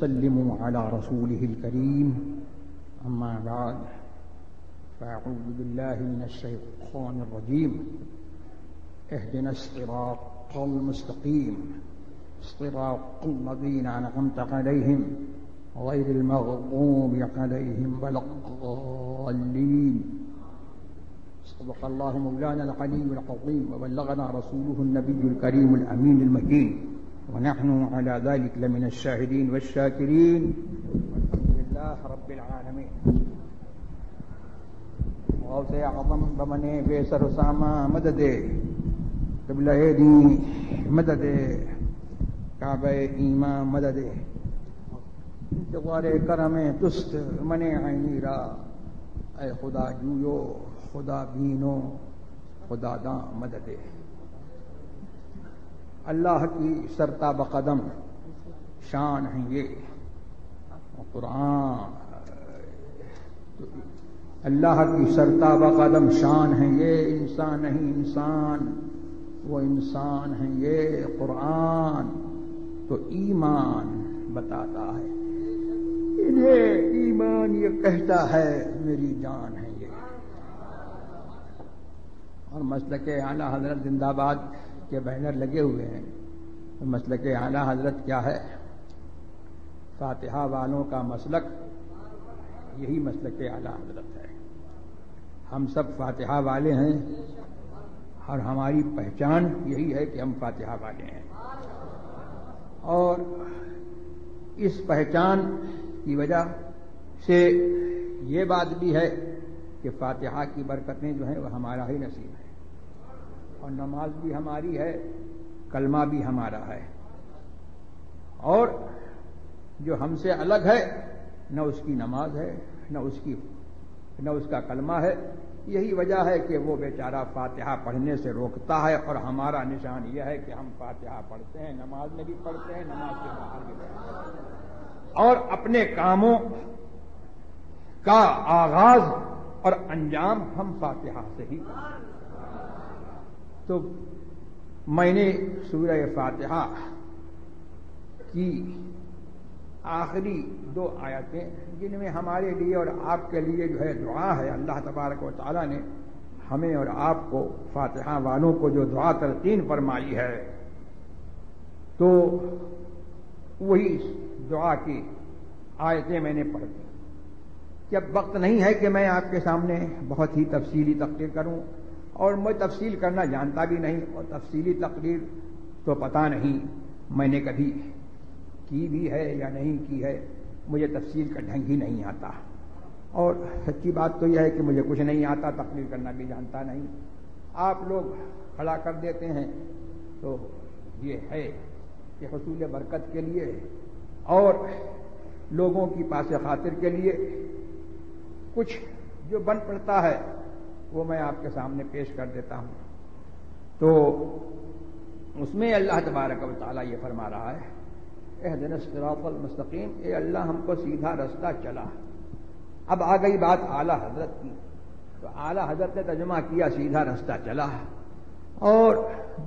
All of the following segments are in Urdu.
وسلموا على رسوله الكريم أما بعد فأعوذ بالله من الشيطان الرجيم اهدنا الصراط المستقيم صراط الذين أنعمت عليهم غير المغضوب عليهم ولا الضالين صدق الله مولانا العلي العظيم وبلغنا رسوله النبي الكريم الأمين المكين ونحن على ذلك لمن الشاهدين والشاكرين والحمد لله رب العالمين. غوث اعظم بمنے بے سر و سامہ مدد قبلہ دی مدد کعبہ ایمان مدد انتظار کرم تست من عینی را اے خدا جویو خدا بینو خدا داں مدد. اللہ کی سرتا بقدم شان ہے یہ قرآن، اللہ کی سرتا بقدم شان ہے یہ، انسان نہیں انسان وہ انسان ہے یہ قرآن تو ایمان بتاتا ہے، انہیں ایمان یہ کہتا ہے میری جان ہے یہ. اور مسلک اعلیٰ حضرت زندہ باد کے بینر لگے ہوئے ہیں. تو مسلک اعلیٰ حضرت کیا ہے؟ فاتحہ والوں کا مسلک یہی مسلک اعلیٰ حضرت ہے. ہم سب فاتحہ والے ہیں اور ہماری پہچان یہی ہے کہ ہم فاتحہ والے ہیں، اور اس پہچان کی وجہ سے یہ بات بھی ہے کہ فاتحہ کی برکتیں جو ہیں وہ ہمارا ہی نصیب ہے، اور نماز بھی ہماری ہے، کلمہ بھی ہمارا ہے، اور جو ہم سے الگ ہے نہ اس کی نماز ہے نہ اس کا کلمہ ہے. یہی وجہ ہے کہ وہ بیچارہ فاتحہ پڑھنے سے روکتا ہے، اور ہمارا نشان یہ ہے کہ ہم فاتحہ پڑھتے ہیں، نماز میں بھی پڑھتے ہیں، نماز کے باہر بھی پڑھتے ہیں، اور اپنے کاموں کا آغاز اور انجام ہم فاتحہ سے ہی کرتے ہیں. تو میں نے سورہ فاتحہ کی آخری 2 آیتیں جن میں ہمارے لیے اور آپ کے لیے جو ہے دعا ہے، اللہ تبارک و تعالیٰ نے ہمیں اور آپ کو فاتحہ والوں کو جو دعا تلقین فرمائی ہے، تو وہی دعا کی آیتیں میں نے پڑھ دی. جب وقت نہیں ہے کہ میں آپ کے سامنے بہت ہی تفصیلی تقریر کروں، اور میں تفصیل کرنا جانتا بھی نہیں، اور تفصیلی تقریر تو پتہ نہیں میں نے کبھی کی بھی ہے یا نہیں کی ہے، مجھے تفصیل کا ڈھنگ ہی نہیں آتا، اور سچی بات تو یہ ہے کہ مجھے کچھ نہیں آتا، تقریر کرنا بھی جانتا نہیں. آپ لوگ کھڑا کر دیتے ہیں تو یہ ہے کہ حصول برکت کے لیے اور لوگوں کی پاس خاطر کے لیے کچھ جو بن پڑتا ہے وہ میں آپ کے سامنے پیش کر دیتا ہوں. تو اس میں اللہ تبارک و تعالیٰ یہ فرما رہا ہے، اہدنا الصراط المستقیم، اے اللہ ہم کو سیدھا رستہ چلا. اب آ گئی بات اعلیٰ حضرت کی، تو اعلیٰ حضرت نے ترجمہ کیا سیدھا رستہ چلا، اور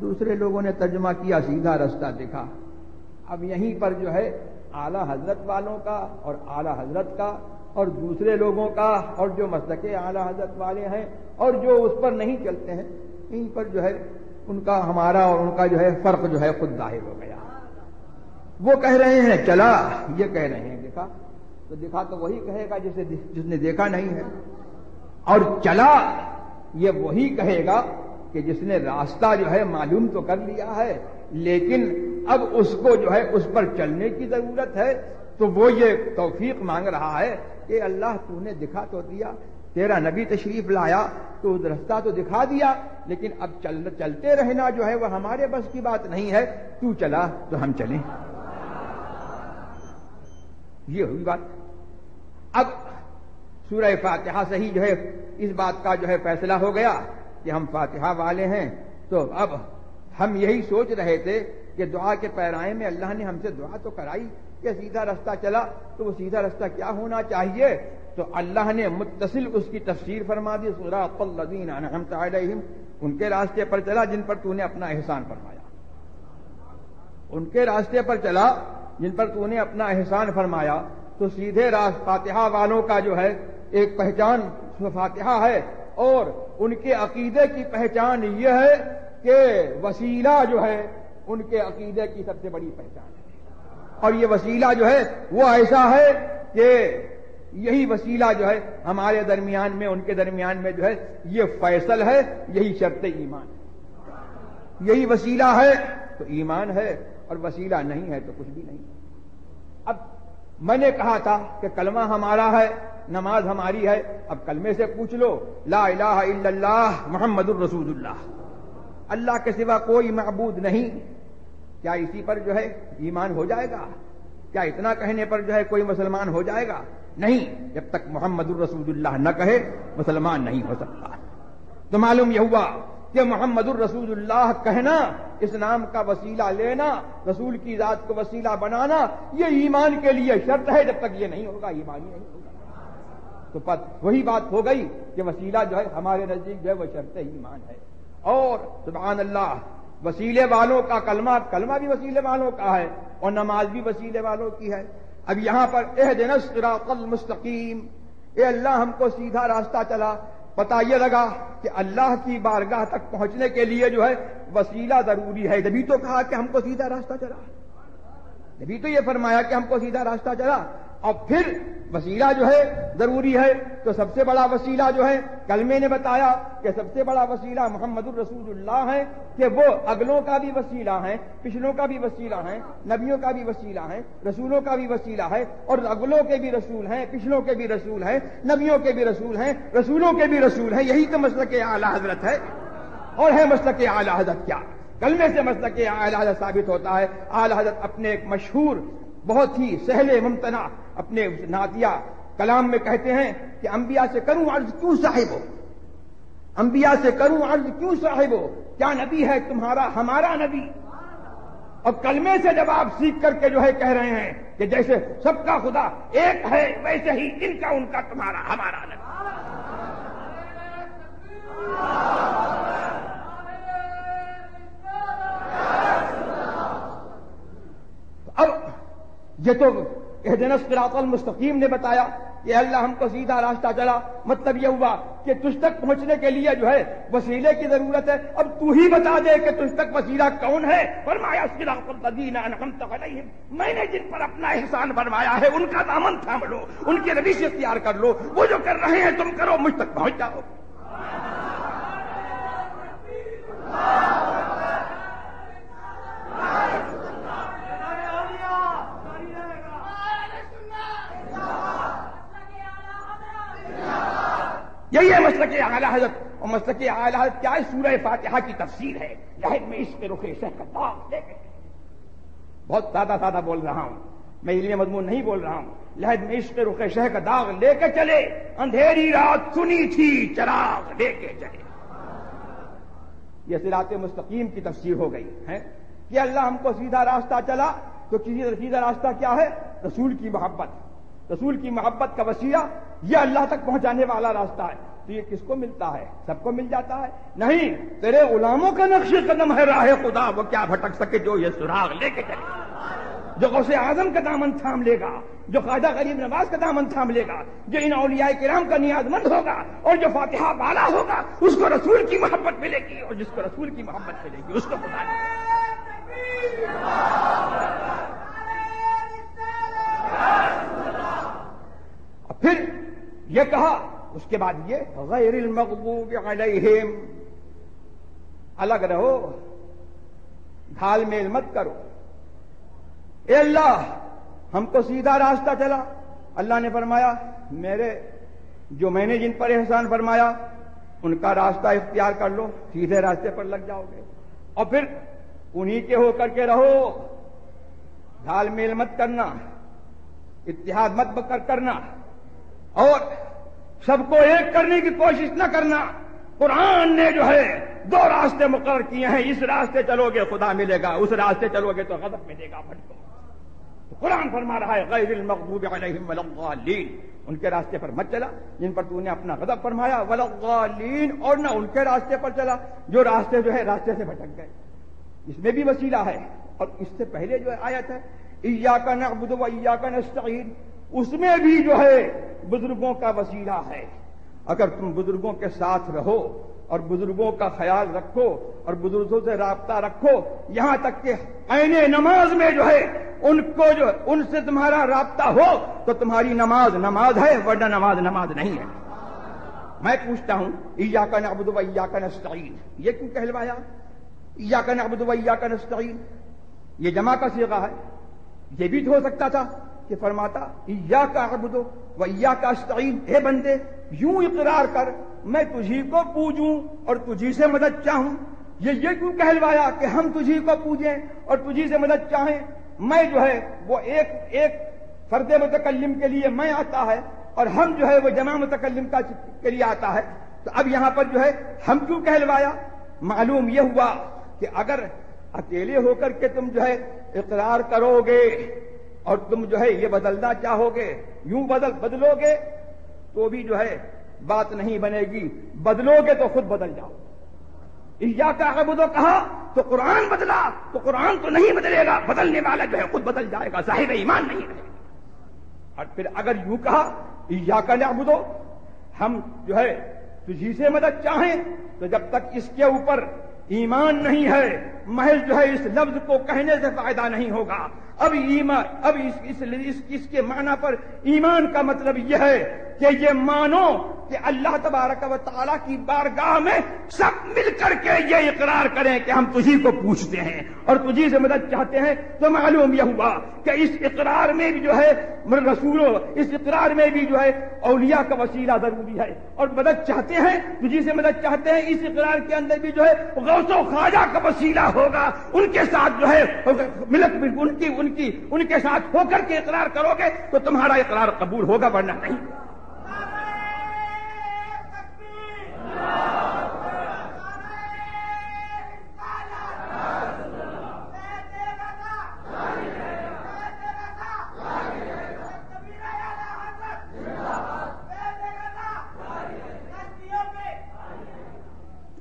دوسرے لوگوں نے ترجمہ کیا سیدھا رستہ دکھا. اب یہیں پر جو ہے اعلیٰ حضرت والوں کا اور اعلیٰ حضرت کا اور دوسرے لوگوں کا، اور جو مسلک اعلیٰ حضرت والے ہیں اور جو اس پر نہیں چلتے ہیں، ان پر جو ہے ان کا ہمارا اور ان کا جو ہے فرق جو ہے خود ظاہر ہو گیا. وہ کہہ رہے ہیں چلا، یہ کہہ رہے ہیں دکھا. تو دکھا تو وہی کہے گا جس نے دیکھا نہیں ہے، اور چلا یہ وہی کہے گا کہ جس نے راستہ جو ہے معلوم تو کر لیا ہے، لیکن اب اس کو جو ہے اس پر چلنے کی ضرورت ہے. تو وہ یہ توفیق مانگ رہا ہے کہ اللہ تو نے دکھا تو دیا، تیرا نبی تشریف لایا تو رستہ تو دکھا دیا، لیکن اب چلتے رہنا جو ہے وہ ہمارے بس کی بات نہیں ہے، تو چلا تو ہم چلیں. یہ ہوئی بات. اب سورہ فاتحہ سے ہی جو ہے اس بات کا جو ہے فیصلہ ہو گیا کہ ہم فاتحہ والے ہیں. تو اب ہم یہی سوچ رہے تھے کہ دعا کے پیرائے میں اللہ نے ہم سے دعا تو کرائی کہ سیدھا رستہ چلا، تو وہ سیدھا رستہ کیا ہونا چاہیے؟ تو اللہ نے متصل اس کی تفسیر فرما دی، صراط الذین انعمت علیہم، ان کے راستے پر چلا جن پر تو نے اپنا احسان فرمایا، ان کے راستے پر چلا جن پر تو نے اپنا احسان فرمایا، تو سیدھے راست فاتحہ والوں کا جو ہے ایک پہچان فاتحہ ہے، اور ان کے عقیدے کی پہچان یہ ہے کہ وسیلہ جو ہے ان کے عقیدے کی سب سے بڑی پہچان ہے، اور یہ وسیلہ جو ہے وہ ایسا ہے کہ یہی وسیلہ جو ہے ہمارے درمیان میں ان کے درمیان میں جو ہے یہ فیصل ہے، یہی شرط ایمان ہے۔ یہی وسیلہ ہے تو ایمان ہے، اور وسیلہ نہیں ہے تو کچھ بھی نہیں۔ اب میں نے کہا تھا کہ کلمہ ہمارا ہے، نماز ہماری ہے، اب کلمے سے پوچھ لو لا الہ الا اللہ محمد الرسول اللہ، اللہ کے سوا کوئی معبود نہیں، کیا اسی پر جو ہے ایمان ہو جائے گا؟ کیا اتنا کہنے پر جو ہے کوئی مسلمان ہو جائے گا؟ نہیں، جب تک محمد الرسول اللہ نہ کہے مسلمان نہیں ہو سکتا۔ تو معلوم یہ ہوا کہ محمد الرسول اللہ کہنا، اس نام کا وسیلہ لینا، رسول کی ذات کو وسیلہ بنانا، یہ ایمان کے لیے شرط ہے، جب تک یہ نہیں ہوگا ایمان ہی نہیں ہوگا۔ تو وہی بات ہو گئی کہ وسیلہ جو ہے ہمارے نزدیک جو ہے وہ شرط ایمان ہے۔ اور سبحان اللہ، وسیلے والوں کا کلمہ بھی وسیلے والوں کا ہے، اور نماز بھی وسیلے والوں کی ہے۔ اب یہاں پر اہدنا الصراط المستقیم، اے اللہ ہم کو سیدھا راستہ چلا، پتہ یہ لگا کہ اللہ کی بارگاہ تک پہنچنے کے لیے جو ہے وسیلہ ضروری ہے، جبھی تو کہا کہ ہم کو سیدھا راستہ چلا، جبھی تو یہ فرمایا کہ ہم کو سیدھا راستہ چلا۔ اور پھر وسیلہ جو ہے ضروری ہے، تو سب سے بڑا وسیلہ جو ہے کلمے نے بتایا کہ سب سے بڑا وسیلہ محمد الرسول اللہ ہے، کہ وہ اگلوں کا بھی وسیلہ ہے، پچھلوں کا بھی وسیلہ ہے، نبیوں کا بھی وسیلہ ہے، رسولوں کا بھی وسیلہ ہے، اور اگلوں کے بھی رسول ہیں، پچھلوں کے بھی رسول ہیں، نبیوں کے بھی رسول ہیں، رسولوں کے بھی رسول ہیں۔ یہی تو مسلک اعلی حضرت ہے۔ اور ہے مسلک اعلی حضرت کیا؟ کلمے سے مسلک اعلی حضرت ثابت ہوتا ہے۔ اعلی حضرت اپنے ایک مشہور بہت ہی سہل ممتنع اپنے نعتیہ کلام میں کہتے ہیں کہ انبیاء سے کروں عرض کیوں صاحب ہو، انبیاء سے کروں عرض کیوں صاحب ہو، کیا نبی ہے تمہارا ہمارا نبی؟ اور کلمے سے جب آپ سیکھ کر کے جو ہے کہہ رہے ہیں کہ جیسے سب کا خدا ایک ہے، ویسے ہی ان کا ان کا تمہارا ہمارا نبی۔ اب یہ تو اہدنا الصراط المستقیم نے بتایا کہ اللہ ہم کو سیدھا راستہ چلا، مطلب یہ ہوا کہ تجھ تک پہنچنے کے لیے جو ہے وسیلے کی ضرورت ہے۔ اب تو ہی بتا دے کہ تجھ تک وسیلہ کون ہے؟ فرمایا صراط الذین انعمت علیہم، میں نے جن پر اپنا احسان فرمایا ہے ان کا دامن تھام لو، ان کے روش اختیار کر لو، وہ جو کر رہے ہیں تم کرو، مجھ تک پہنچ جاؤ۔ یہی ہے مسلک اعلی حضرت۔ اور مسلک اعلی حضرت کیا ہے؟ سورہ فاتحہ کی تفسیر ہے۔ لہد میں عشق رخ شہ کا داغ لے کے، بہت سادہ بول رہا ہوں، میں علمی مضمون نہیں بول رہا ہوں، لہد میں عشق رخ شہ کا داغ لے کے چلے، اندھیری رات سنی تھی چراغ لے کے چلے۔ یہ صراط مستقیم کی تفسیر ہو گئی ہے کہ اللہ ہم کو سیدھا راستہ چلا، تو سیدھا راستہ کیا ہے؟ رسول کی محبت، رسول کی محبت کا وسیلہ یہ اللہ تک پہنچانے والا راستہ ہے۔ تو یہ کس کو ملتا ہے؟ سب کو مل جاتا ہے؟ نہیں، تیرے غلاموں کا نقش قدم ہے راہ خدا، وہ کیا بھٹک سکے جو یہ سراغ لے کے چلے، جو غوث اعظم کا دامن تھام لے گا، جو خواجہ غریب نواز کا دامن تھام لے گا، جو ان اولیاء کرام کا نیاز مند ہوگا، اور جو فاتحہ والا ہوگا، اس کو رسول کی محبت ملے گی، اور جس کو رسول کی محبت ملے گی اس کو خدا ملے گی۔ پھر یہ کہا اس کے بعد یہ غیر المغضوب علیہم، الگ رہو، گھال میل مت کرو۔ اے اللہ ہم کو سیدھا راستہ چلا، اللہ نے فرمایا میں نے جن پر احسان فرمایا ان کا راستہ اختیار کر لو، سیدھے راستے پر لگ جاؤ گے، اور پھر انہی کے ہو کر کے رہو، گھال میل مت کرنا، اتحاد مت کرنا، اور سب کو ایک کرنے کی کوشش نہ کرنا۔ قرآن نے جو ہے دو راستے مقرر کیے ہیں، اس راستے چلو گے خدا ملے گا، اس راستے چلو گے تو غضب ملے گا، بھٹکو۔ تو قرآن فرما رہا ہے غیر المغضوب علیہم ولا الضالین، ان کے راستے پر مت چلا جن پر تو نے اپنا غضب فرمایا، ولا الضالین، اور نہ ان کے راستے پر چلا جو راستے جو ہے راستے سے بھٹک گئے۔ اس میں بھی وسیلہ ہے، اور اس سے پہلے جو آیت ہے ایاک نعبد و ایاک نستعین، اس میں بھی جو ہے بزرگوں کا وسیلہ ہے۔ اگر تم بزرگوں کے ساتھ رہو اور بزرگوں کا خیال رکھو اور بزرگوں سے رابطہ رکھو، یہاں تک کہ عین نماز میں جو ہے ان سے تمہارا رابطہ ہو تو تمہاری نماز نماز ہے، ورنہ نماز نماز نہیں ہے۔ میں پوچھتا ہوں ایاک نعبد و ایاک نستعین یہ کیوں کہلوایا؟ ایاک نعبد و ایاک نستعین یہ جمع کا صیغہ ہے، یہ بھی تو ہو سکتا تھا کہ فرماتا ایاک اعبد و ایاک استعین، اے بندے یوں اقرار کر میں تجھی کو پوجوں اور تجھی سے مدد چاہوں۔ یہ کیوں کہلوایا کہ ہم تجھی کو پوجیں اور تجھی سے مدد چاہیں؟ میں جو ہے وہ ایک فرد متکلم کے لیے میں آتا ہے اور ہم جو ہے وہ جمع متکلم کے لیے آتا ہے، تو اب یہاں پر جو ہے ہم کیوں کہلوایا؟ معلوم یہ ہوا کہ اگر اکیلے ہو کر کے تم جو ہے اقرار کرو گے اور تم جو ہے یہ بدلنا چاہو گے، یوں بدلو گے تو بھی جو ہے بات نہیں بنے گی، بدلو گے تو خود بدل جاؤ۔ ایاک اعبد کہا تو قرآن بدلا، تو قرآن تو نہیں بدلے گا، بدلنے والا جو ہے خود بدل جائے گا، صاحب ایمان نہیں رہے گا۔ اور پھر اگر یوں کہا ایاک نعبد، ہم جو ہے تجھی سے مدد چاہیں، تو جب تک اس کے اوپر ایمان نہیں ہے محض جو ہے اس لفظ کو کہنے سے فائدہ نہیں ہوگا۔ اب اس کے معنی پر ایمان کا مطلب یہ ہے کہ یہ مانو کہ اللہ تبارک و تعالیٰ کی بارگاہ میں سب مل کر کے یہ اقرار کریں کہ ہم تجھی کو پوچھتے ہیں اور تجھی سے مدد چاہتے ہیں، تو معلوم یہ ہوا کہ اس اقرار میں بھی جو ہے رسولوں، اس اقرار میں بھی جو ہے اولیاء کا وسیلہ ضروری ہے، اور مدد چاہتے ہیں تجھی سے مدد چاہتے ہیں، اس اقرار کے اندر بھی جو ہے غوث و خواجہ کا وسیلہ ہوگا، ان کے ساتھ جو ہے ملک ان کے ساتھ ہو کر کے اقرار کرو گے تو تمہارا اقرار قبول ہوگا، ورنہ نہیں۔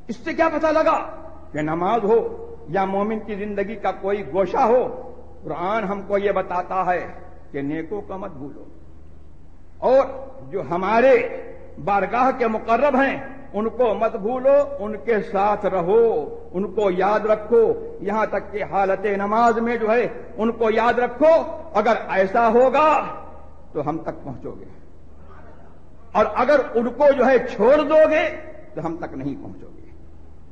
اس سے کیا پتہ لگا کہ نماز ہو یا مومن کی زندگی کا کوئی گوشہ ہو، قرآن ہم کو یہ بتاتا ہے کہ نیکوں کا مت بھولو، اور جو ہمارے بارگاہ کے مقرب ہیں ان کو مت بھولو، ان کے ساتھ رہو، ان کو یاد رکھو، یہاں تک کہ حالت نماز میں جو ہے ان کو یاد رکھو۔ اگر ایسا ہوگا تو ہم تک پہنچو گے، اور اگر ان کو جو ہے چھوڑ دو گے تو ہم تک نہیں پہنچو گے۔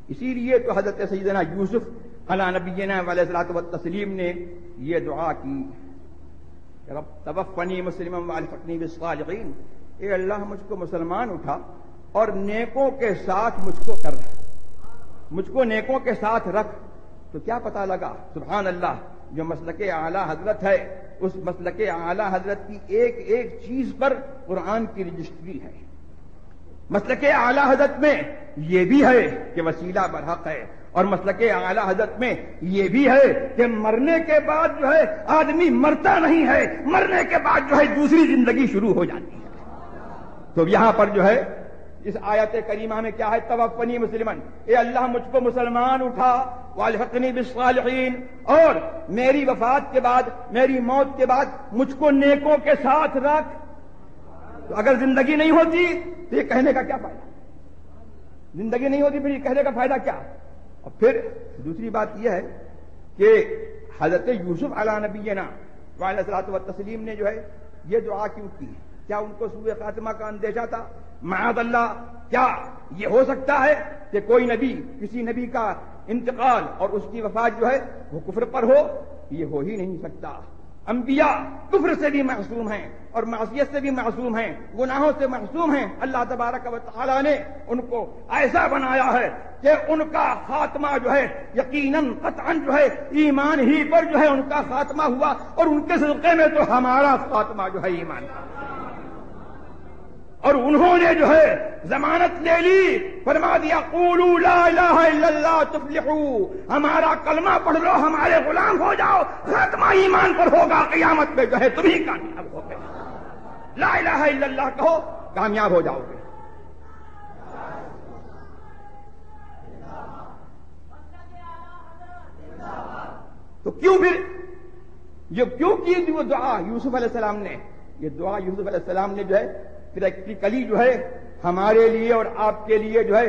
اسی لیے تو حضرت سیدنا یوسف علی نبینا علیہ الصلوۃ والتسلیم نے یہ دعا کی، رب توفنی مسلما والحقنی بالصالحین، اے اللہ مجھ کو مسلمان اٹھا اور نیکوں کے ساتھ مجھ کو نیکوں کے ساتھ رکھ۔ تو کیا پتہ لگا، سبحان اللہ، جو مسلک اعلی حضرت ہے اس مسلک اعلی حضرت کی ایک ایک چیز پر قرآن کی رجسٹری ہے۔ مسلک اعلی حضرت میں یہ بھی ہے کہ وسیلہ برحق ہے، اور مسلک اعلی حضرت میں یہ بھی ہے کہ مرنے کے بعد جو ہے آدمی مرتا نہیں ہے، مرنے کے بعد جو ہے دوسری زندگی شروع ہو جاتی ہے۔ تو یہاں پر جو ہے اس آیت کریمہ میں کیا ہے، توفنی مسلمن، اے اللہ مجھ کو مسلمان اٹھا، والحقنی بالصالحین، اور میری وفات کے بعد، میری موت کے بعد مجھ کو نیکوں کے ساتھ رکھ۔ تو اگر زندگی نہیں ہوتی تو یہ کہنے کا کیا فائدہ؟ زندگی نہیں ہوتی پھر یہ کہنے کا فائدہ کیا؟ اور پھر دوسری بات یہ ہے کہ حضرت یوسف علی نبینا علیہ الصلوۃ والتسلیم نے جو ہے یہ دعا کیوں کی؟ کیا ان کو سوء خاتمہ کا اندیشہ تھا؟ معاذ اللہ، کیا یہ ہو سکتا ہے کہ کوئی نبی، کسی نبی کا انتقال اور اس کی وفات جو ہے وہ کفر پر ہو؟ یہ ہو ہی نہیں سکتا۔ انبیاء کفر سے بھی معصوم ہیں اور معصیت سے بھی معصوم ہیں، گناہوں سے معصوم ہیں۔ اللہ تبارک و تعالی نے ان کو ایسا بنایا ہے کہ ان کا خاتمہ جو ہے یقیناً قطعاً جو ہے ایمان ہی پر جو ہے ان کا خاتمہ ہوا، اور ان کے صدقے میں تو ہمارا خاتمہ جو ہے ایمان کا۔ اور انہوں نے جو ہے ضمانت لے لی، فرما دیا قولوا لا الہ الا اللہ تفلحوا، ہمارا کلمہ پڑھ لو، ہمارے غلام ہو جاؤ، خاتمہ ایمان پر ہوگا، قیامت میں جو ہے تم ہی کامیاب ہو گے۔ لا الہ الا اللہ کہو، کامیاب ہو جاؤ گے۔ تو جو کیوں کی تھی وہ دعا یوسف علیہ السلام نے؟ یہ دعا یوسف علیہ السلام نے جو ہے پریکٹیکلی جو ہے ہمارے لیے اور آپ کے لیے جو ہے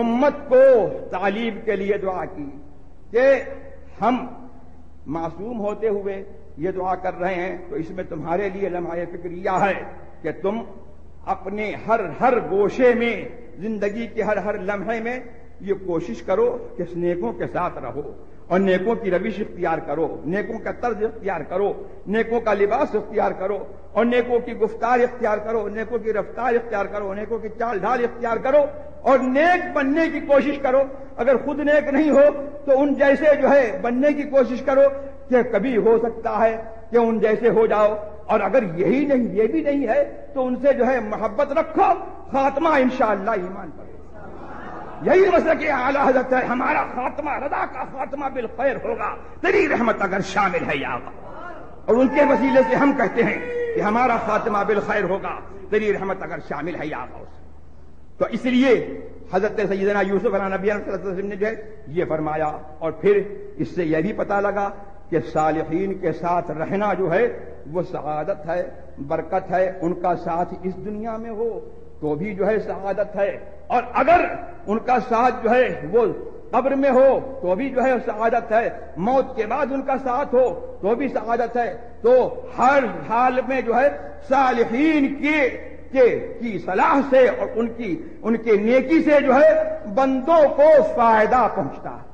امت کو تعلیم کے لیے دعا کی کہ ہم معصوم ہوتے ہوئے یہ دعا کر رہے ہیں تو اس میں تمہارے لیے لمحہ فکریہ ہے کہ تم اپنے ہر گوشے میں زندگی کے ہر لمحے میں یہ کوشش کرو کہ نیکوں کے ساتھ رہو اور نیکوں کی روش اختیار کرو، نیکوں کا طرز اختیار کرو، نیکوں کا لباس اختیار کرو اور نیکوں کی گفتار اختیار کرو، نیکوں کی رفتار اختیار کرو، نیکوں کی چال ڈھال اختیار کرو اور نیک بننے کی کوشش کرو۔ اگر خود نیک نہیں ہو تو ان جیسے جو ہے بننے کی کوشش کرو کہ کبھی ہو سکتا ہے کہ ان جیسے ہو جاؤ، اور اگر یہی نہیں، یہ بھی نہیں ہے تو ان سے جو ہے محبت رکھو، خاتمہ انشاءاللہ ایمان پر۔ یہی مسلک اعلی حضرت ہے، ہمارا خاتمہ رضا کا خاتمہ بالخیر ہوگا، تیری رحمت اگر شامل ہے یا آقا، اور ان کے وسیلے سے ہم کہتے ہیں کہ ہمارا خاتمہ بالخیر ہوگا، تیری رحمت اگر شامل ہے یا آقا۔ تو اس لیے حضرت سیدنا یوسف علیہ نبی صلی اللہ علیہ وسلم نے جو ہے یہ فرمایا، اور پھر اس سے یہ بھی پتہ لگا کہ صالحین کے ساتھ رہنا جو ہے وہ سعادت ہے، برکت ہے، ان کا ساتھ اس دنیا میں ہو تو بھی جو ہے سعادت ہے، اور اگر ان کا ساتھ جو ہے وہ قبر میں ہو تو بھی جو ہے سعادت ہے، موت کے بعد ان کا ساتھ ہو تو بھی سعادت ہے۔ تو ہر حال میں جو ہے صالحین کی صلاح سے اور ان کے نیکی سے جو ہے بندوں کو فائدہ پہنچتا ہے،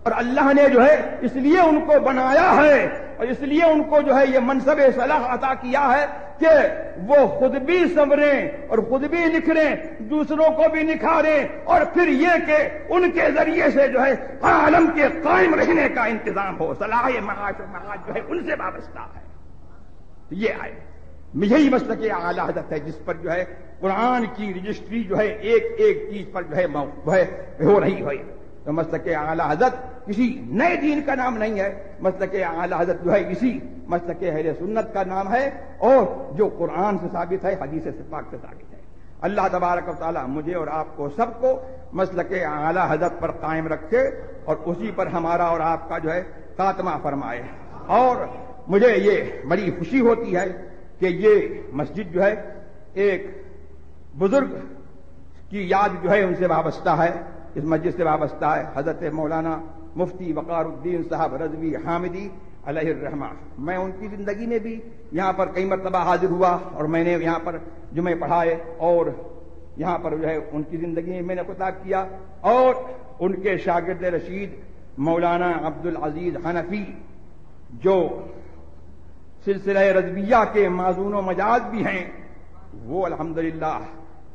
اور اللہ نے جو ہے اس لیے ان کو بنایا ہے اور اس لیے ان کو جو ہے یہ منصب صلاح عطا کیا ہے کہ وہ خود بھی سنوریں اور خود بھی نکھریں، دوسروں کو بھی نکھاریں، اور پھر یہ کہ ان کے ذریعے سے جو ہے عالم کے قائم رہنے کا انتظام ہو۔ صلاح معاش و معاش جو ہے ان سے وابستہ ہے۔ یہ آئے یہی مسلک اعلی حضرت ہے جس پر جو ہے قرآن کی رجسٹری جو ہے ایک ایک چیز پر جو ہے ہو رہی ہے۔ تو مسلک اعلی حضرت کسی نئے دین کا نام نہیں ہے، مسلک اعلی حضرت جو ہے اسی مسلک اہل سنت کا نام ہے، اور جو قرآن سے ثابت ہے، حدیث سے پاک سے ثابت ہے۔ اللہ تبارک و تعالی مجھے اور آپ کو سب کو مسلک اعلی حضرت پر قائم رکھے اور اسی پر ہمارا اور آپ کا جو ہے خاتمہ فرمائے۔ اور مجھے یہ بڑی خوشی ہوتی ہے کہ یہ مسجد جو ہے ایک بزرگ کی یاد جو ہے ان سے وابستہ ہے، اس مسجد سے وابستہ ہے، حضرت مولانا مفتی وقار الدین صاحب رضوی حامدی علیہ الرحمہ۔ میں ان کی زندگی میں بھی یہاں پر کئی مرتبہ حاضر ہوا اور میں نے یہاں پر جمعے پڑھائے، اور یہاں پر جو ہے ان کی زندگی میں نے خطاب کیا، اور ان کے شاگرد رشید مولانا عبد العزیز حنفی جو سلسلہ رضویہ کے معزون و مجاز بھی ہیں، وہ الحمدللہ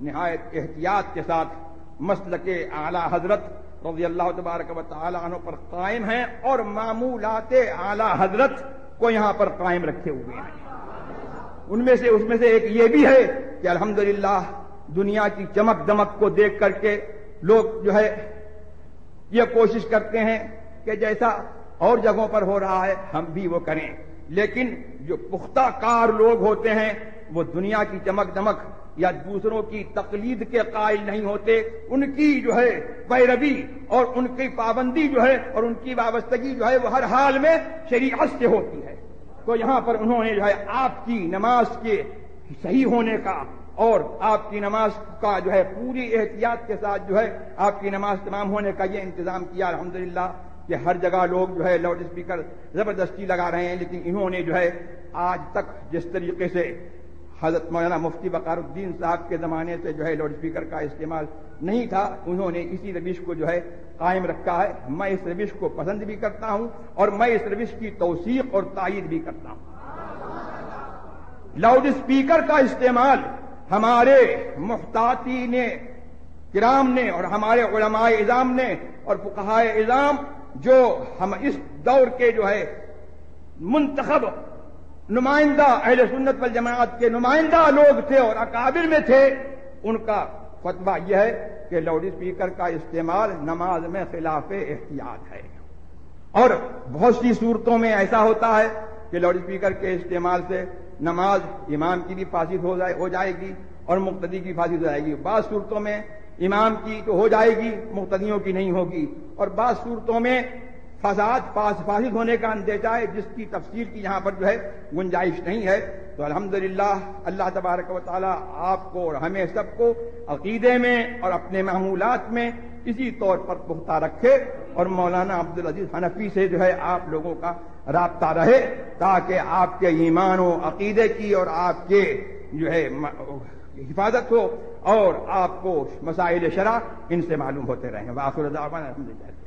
نہایت احتیاط کے ساتھ مسلک اعلی حضرت رضی اللہ تبارک و تعالی عنہ پر قائم ہیں اور معمولات اعلی حضرت کو یہاں پر قائم رکھے ہوئے ہیں۔ اس میں سے ایک یہ بھی ہے کہ الحمدللہ دنیا کی چمک دمک کو دیکھ کر کے لوگ جو ہے یہ کوشش کرتے ہیں کہ جیسا اور جگہوں پر ہو رہا ہے ہم بھی وہ کریں، لیکن جو پختہ کار لوگ ہوتے ہیں وہ دنیا کی چمک دمک یا دوسروں کی تقلید کے قائل نہیں ہوتے، ان کی جو ہے پیروی اور ان کی پابندی جو ہے اور ان کی وابستگی جو ہے وہ ہر حال میں شریعت سے ہوتی ہے۔ تو یہاں پر انہوں نے جو ہے آپ کی نماز کے صحیح ہونے کا اور آپ کی نماز کا جو ہے پوری احتیاط کے ساتھ جو ہے آپ کی نماز تمام ہونے کا یہ انتظام کیا الحمدللہ، کہ ہر جگہ لوگ جو ہے لاؤڈ اسپیکر زبردستی لگا رہے ہیں، لیکن انہوں نے جو ہے آج تک جس طریقے سے حضرت مولانا مفتی وقار الدین صاحب کے زمانے سے جو ہے لاؤڈ اسپیکر کا استعمال نہیں تھا، انہوں نے اسی روش کو جو ہے قائم رکھا ہے۔ میں اس روش کو پسند بھی کرتا ہوں اور میں اس روش کی توثیق اور تائید بھی کرتا ہوں۔ لاؤڈ اسپیکر کا استعمال ہمارے محتاطین کرام نے اور ہمارے علماء اعظام نے اور فقہائے اعظام جو ہم اس دور کے جو ہے منتخب نمائندہ اہل سنت والجماعت کے نمائندہ لوگ تھے اور اکابر میں تھے، ان کا فتویٰ یہ ہے کہ لاؤڈ اسپیکر کا استعمال نماز میں خلاف احتیاط ہے، اور بہت سی صورتوں میں ایسا ہوتا ہے کہ لاؤڈ اسپیکر کے استعمال سے نماز امام کی بھی فاسد ہو جائے گی اور مقتدی کی فاسد ہو جائے گی، بعض صورتوں میں امام کی تو ہو جائے گی مقتدیوں کی نہیں ہوگی، اور بعض صورتوں میں فساد فاسد ہونے کا اندیشہ ہے، جس کی تفسیر کی یہاں پر جو ہے گنجائش نہیں ہے۔ تو الحمدللہ اللہ تبارک و تعالی آپ کو اور ہمیں سب کو عقیدے میں اور اپنے معمولات میں اسی طور پر پختہ رکھے، اور مولانا عبدالعزیز حنفی سے جو ہے آپ لوگوں کا رابطہ رہے، تاکہ آپ کے ایمان و عقیدے کی اور آپ کے جو ہے حفاظت ہو، اور آپ کو مسائل شرع ان سے معلوم ہوتے رہیں۔ وآخر دعوانا الحمدللہ۔